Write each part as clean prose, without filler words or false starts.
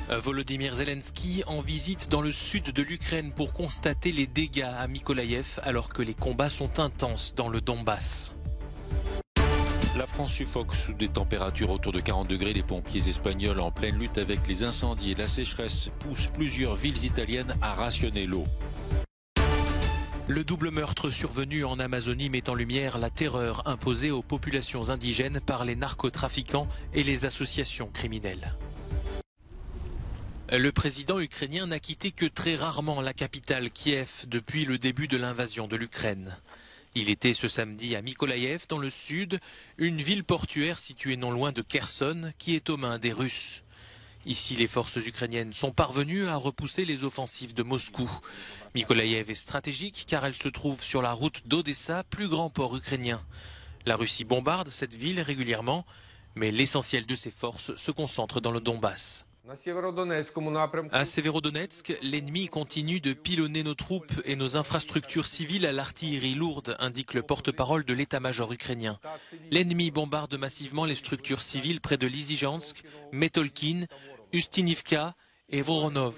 Volodymyr Zelensky en visite dans le sud de l'Ukraine pour constater les dégâts à Mykolaïev alors que les combats sont intenses dans le Donbass. La France suffoque sous des températures autour de 40 degrés. Les pompiers espagnols en pleine lutte avec les incendies et la sécheresse poussent plusieurs villes italiennes à rationner l'eau. Le double meurtre survenu en Amazonie met en lumière la terreur imposée aux populations indigènes par les narcotrafiquants et les associations criminelles. Le président ukrainien n'a quitté que très rarement la capitale Kiev depuis le début de l'invasion de l'Ukraine. Il était ce samedi à Mykolaïev, dans le sud, une ville portuaire située non loin de Kherson, qui est aux mains des Russes. Ici, les forces ukrainiennes sont parvenues à repousser les offensives de Moscou. Mykolaïev est stratégique car elle se trouve sur la route d'Odessa, plus grand port ukrainien. La Russie bombarde cette ville régulièrement, mais l'essentiel de ses forces se concentre dans le Donbass. À Severodonetsk, l'ennemi continue de pilonner nos troupes et nos infrastructures civiles à l'artillerie lourde, indique le porte-parole de l'état-major ukrainien. L'ennemi bombarde massivement les structures civiles près de Lysychansk, Metolkin, Ustinivka et Voronov.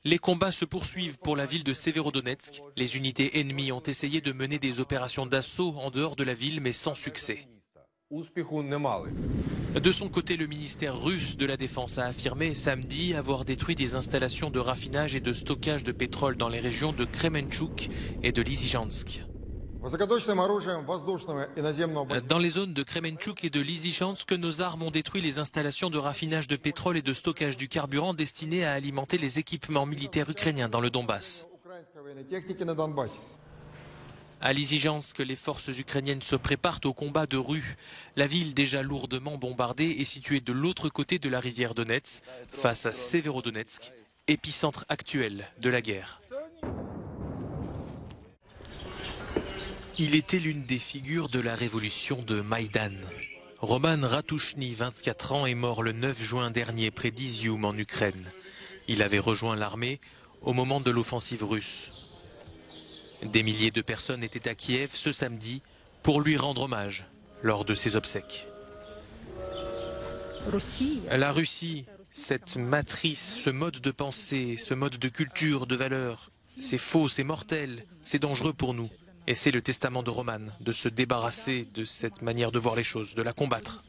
Les combats se poursuivent pour la ville de Severodonetsk. Les unités ennemies ont essayé de mener des opérations d'assaut en dehors de la ville, mais sans succès. De son côté, le ministère russe de la Défense a affirmé samedi avoir détruit des installations de raffinage et de stockage de pétrole dans les régions de Kremenchuk et de Lysychansk. Dans les zones de Kremenchuk et de Lysychansk, nos armes ont détruit les installations de raffinage de pétrole et de stockage du carburant destinées à alimenter les équipements militaires ukrainiens dans le Donbass. À Lysychansk, les forces ukrainiennes se préparent au combat de rue. La ville, déjà lourdement bombardée, est située de l'autre côté de la rivière Donets, face à Severodonetsk, épicentre actuel de la guerre. Il était l'une des figures de la révolution de Maïdan. Roman Ratouchny, 24 ans, est mort le 9 juin dernier près d'Izium en Ukraine. Il avait rejoint l'armée au moment de l'offensive russe. Des milliers de personnes étaient à Kiev ce samedi pour lui rendre hommage lors de ses obsèques. La Russie, cette matrice, ce mode de pensée, ce mode de culture, de valeurs, c'est faux, c'est mortel, c'est dangereux pour nous. Et c'est le testament de Roman, de se débarrasser de cette manière de voir les choses, de la combattre.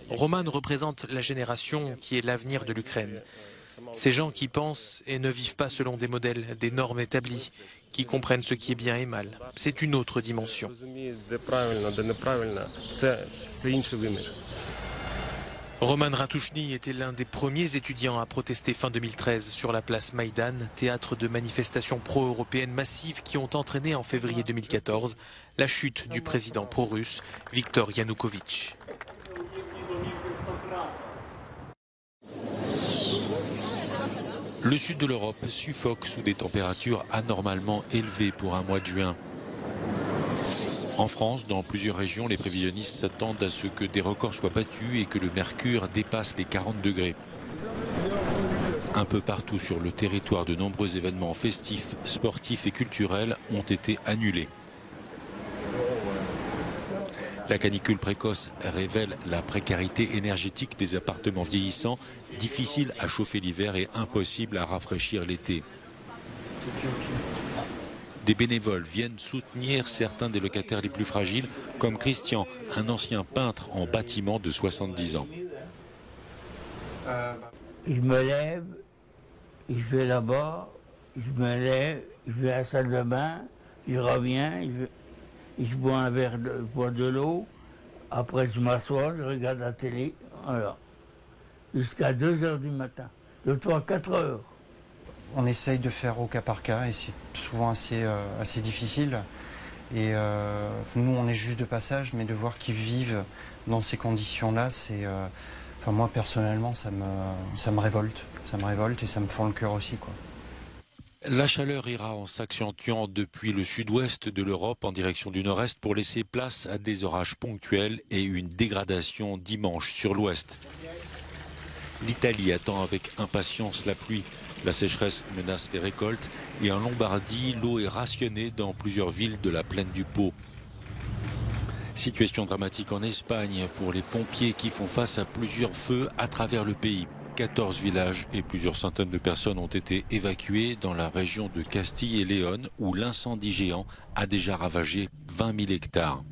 Roman représente la génération qui est l'avenir de l'Ukraine. Ces gens qui pensent et ne vivent pas selon des modèles, des normes établies, qui comprennent ce qui est bien et mal. C'est une autre dimension. Roman Ratouchny était l'un des premiers étudiants à protester fin 2013 sur la place Maïdan, théâtre de manifestations pro-européennes massives qui ont entraîné en février 2014 la chute du président pro-russe Viktor Yanukovych. Le sud de l'Europe suffoque sous des températures anormalement élevées pour un mois de juin. En France, dans plusieurs régions, les prévisionnistes s'attendent à ce que des records soient battus et que le mercure dépasse les 40 degrés. Un peu partout sur le territoire, de nombreux événements festifs, sportifs et culturels ont été annulés. La canicule précoce révèle la précarité énergétique des appartements vieillissants, difficile à chauffer l'hiver et impossible à rafraîchir l'été. Des bénévoles viennent soutenir certains des locataires les plus fragiles, comme Christian, un ancien peintre en bâtiment de 70 ans. Je me lève, je vais là-bas, je me lève, je vais à la salle de bain, je reviens, je bois un verre, je bois de l'eau, après je m'assois, je regarde la télé, voilà. Jusqu'à 2 h du matin, de 3 à 4 heures. On essaye de faire au cas par cas et c'est souvent assez difficile. Et nous, on est juste de passage, mais de voir qu'ils vivent dans ces conditions-là, c'est, enfin, moi personnellement, ça me révolte. Ça me révolte et ça me fend le cœur aussi, quoi. La chaleur ira en s'accentuant depuis le sud-ouest de l'Europe en direction du nord-est pour laisser place à des orages ponctuels et une dégradation dimanche sur l'ouest. L'Italie attend avec impatience la pluie. La sécheresse menace les récoltes et en Lombardie, l'eau est rationnée dans plusieurs villes de la plaine du Pô. Situation dramatique en Espagne pour les pompiers qui font face à plusieurs feux à travers le pays. 14 villages et plusieurs centaines de personnes ont été évacuées dans la région de Castille et Léon où l'incendie géant a déjà ravagé 20 000 hectares.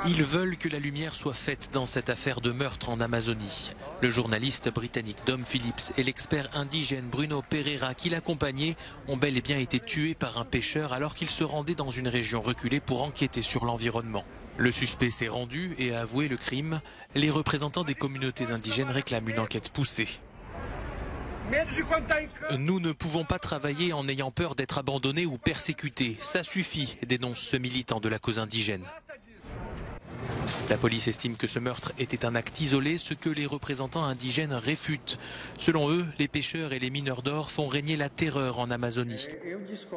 Ils veulent que la lumière soit faite dans cette affaire de meurtre en Amazonie. Le journaliste britannique Dom Phillips et l'expert indigène Bruno Pereira qui l'accompagnaient ont bel et bien été tués par un pêcheur alors qu'ils se rendaient dans une région reculée pour enquêter sur l'environnement. Le suspect s'est rendu et a avoué le crime. Les représentants des communautés indigènes réclament une enquête poussée. Nous ne pouvons pas travailler en ayant peur d'être abandonnés ou persécutés. Ça suffit, dénonce ce militant de la cause indigène. La police estime que ce meurtre était un acte isolé, ce que les représentants indigènes réfutent. Selon eux, les pêcheurs et les mineurs d'or font régner la terreur en Amazonie.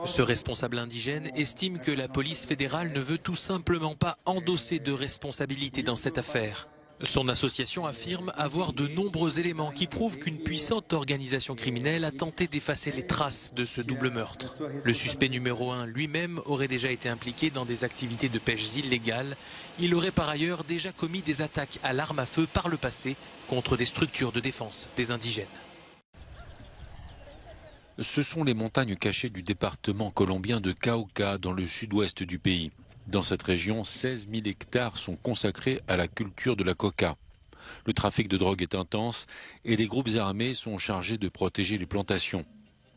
Ce responsable indigène estime que la police fédérale ne veut tout simplement pas endosser de responsabilité dans cette affaire. Son association affirme avoir de nombreux éléments qui prouvent qu'une puissante organisation criminelle a tenté d'effacer les traces de ce double meurtre. Le suspect numéro 1 lui-même aurait déjà été impliqué dans des activités de pêche illégales. Il aurait par ailleurs déjà commis des attaques à l'arme à feu par le passé contre des structures de défense des indigènes. Ce sont les montagnes cachées du département colombien de Cauca dans le sud-ouest du pays. Dans cette région, 16 000 hectares sont consacrés à la culture de la coca. Le trafic de drogue est intense et les groupes armés sont chargés de protéger les plantations.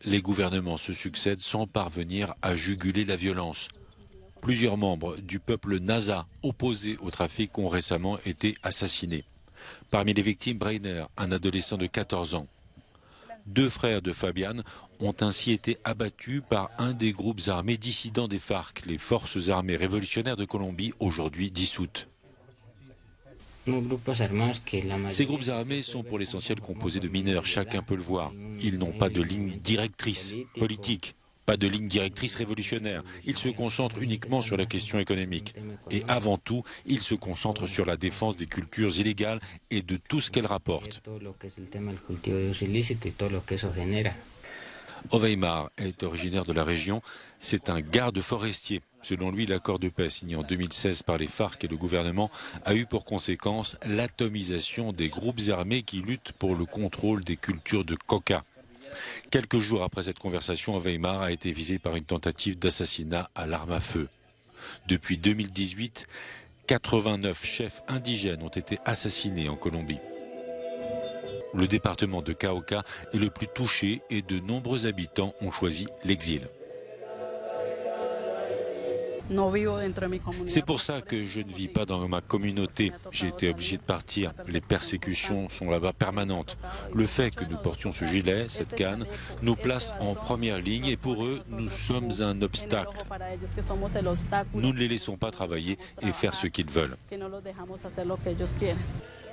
Les gouvernements se succèdent sans parvenir à juguler la violence. Plusieurs membres du peuple Nasa opposés au trafic ont récemment été assassinés. Parmi les victimes, Breiner, un adolescent de 14 ans. 2 frères de Fabian ont ainsi été abattus par un des groupes armés dissidents des FARC, les forces armées révolutionnaires de Colombie, aujourd'hui dissoutes. Ces groupes armés sont pour l'essentiel composés de mineurs, chacun peut le voir. Ils n'ont pas de ligne directrice politique, pas de ligne directrice révolutionnaire. Ils se concentrent uniquement sur la question économique. Et avant tout, ils se concentrent sur la défense des cultures illégales et de tout ce qu'elles rapportent. Oveimar est originaire de la région. C'est un garde forestier. Selon lui, l'accord de paix signé en 2016 par les FARC et le gouvernement a eu pour conséquence l'atomisation des groupes armés qui luttent pour le contrôle des cultures de coca. Quelques jours après cette conversation, Oveimar a été visé par une tentative d'assassinat à l'arme à feu. Depuis 2018, 89 chefs indigènes ont été assassinés en Colombie. Le département de Cauca est le plus touché et de nombreux habitants ont choisi l'exil. C'est pour ça que je ne vis pas dans ma communauté. J'ai été obligé de partir. Les persécutions sont là-bas permanentes. Le fait que nous portions ce gilet, cette canne, nous place en première ligne et pour eux, nous sommes un obstacle. Nous ne les laissons pas travailler et faire ce qu'ils veulent.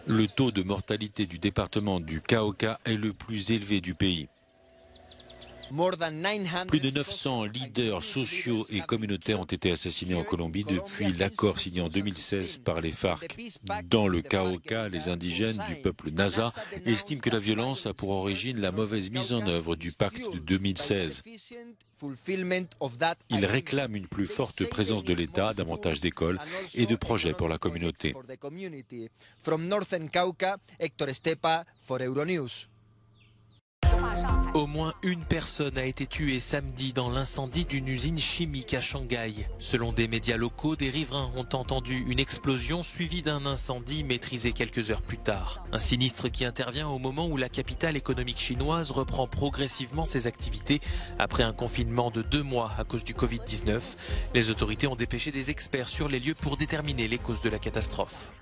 Le taux de mortalité du département du Cauca est le plus élevé du pays. Plus de 900 leaders sociaux et communautaires ont été assassinés en Colombie depuis l'accord signé en 2016 par les FARC. Dans le Cauca, les indigènes du peuple Nasa estiment que la violence a pour origine la mauvaise mise en œuvre du pacte de 2016. Ils réclament une plus forte présence de l'État, davantage d'écoles et de projets pour la communauté. Au moins une personne a été tuée samedi dans l'incendie d'une usine chimique à Shanghai. Selon des médias locaux, des riverains ont entendu une explosion suivie d'un incendie maîtrisé quelques heures plus tard. Un sinistre qui intervient au moment où la capitale économique chinoise reprend progressivement ses activités après un confinement de 2 mois à cause du Covid-19. Les autorités ont dépêché des experts sur les lieux pour déterminer les causes de la catastrophe.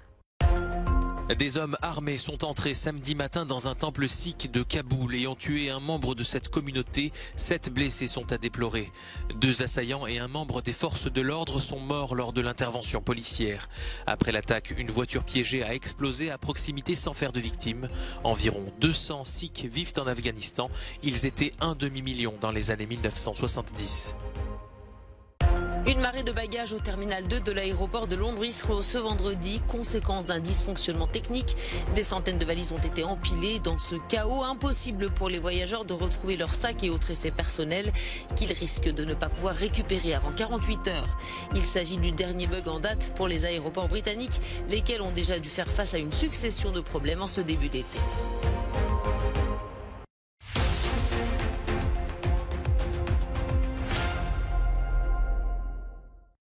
Des hommes armés sont entrés samedi matin dans un temple sikh de Kaboul et ont tué un membre de cette communauté. 7 blessés sont à déplorer. 2 assaillants et un membre des forces de l'ordre sont morts lors de l'intervention policière. Après l'attaque, une voiture piégée a explosé à proximité sans faire de victimes. Environ 200 Sikhs vivent en Afghanistan. Ils étaient 1,5 million dans les années 1970. Une marée de bagages au terminal 2 de l'aéroport de Londres Heathrow ce vendredi, conséquence d'un dysfonctionnement technique. Des centaines de valises ont été empilées. Dans ce chaos, impossible pour les voyageurs de retrouver leurs sacs et autres effets personnels qu'ils risquent de ne pas pouvoir récupérer avant 48 heures. Il s'agit du dernier bug en date pour les aéroports britanniques, lesquels ont déjà dû faire face à une succession de problèmes en ce début d'été.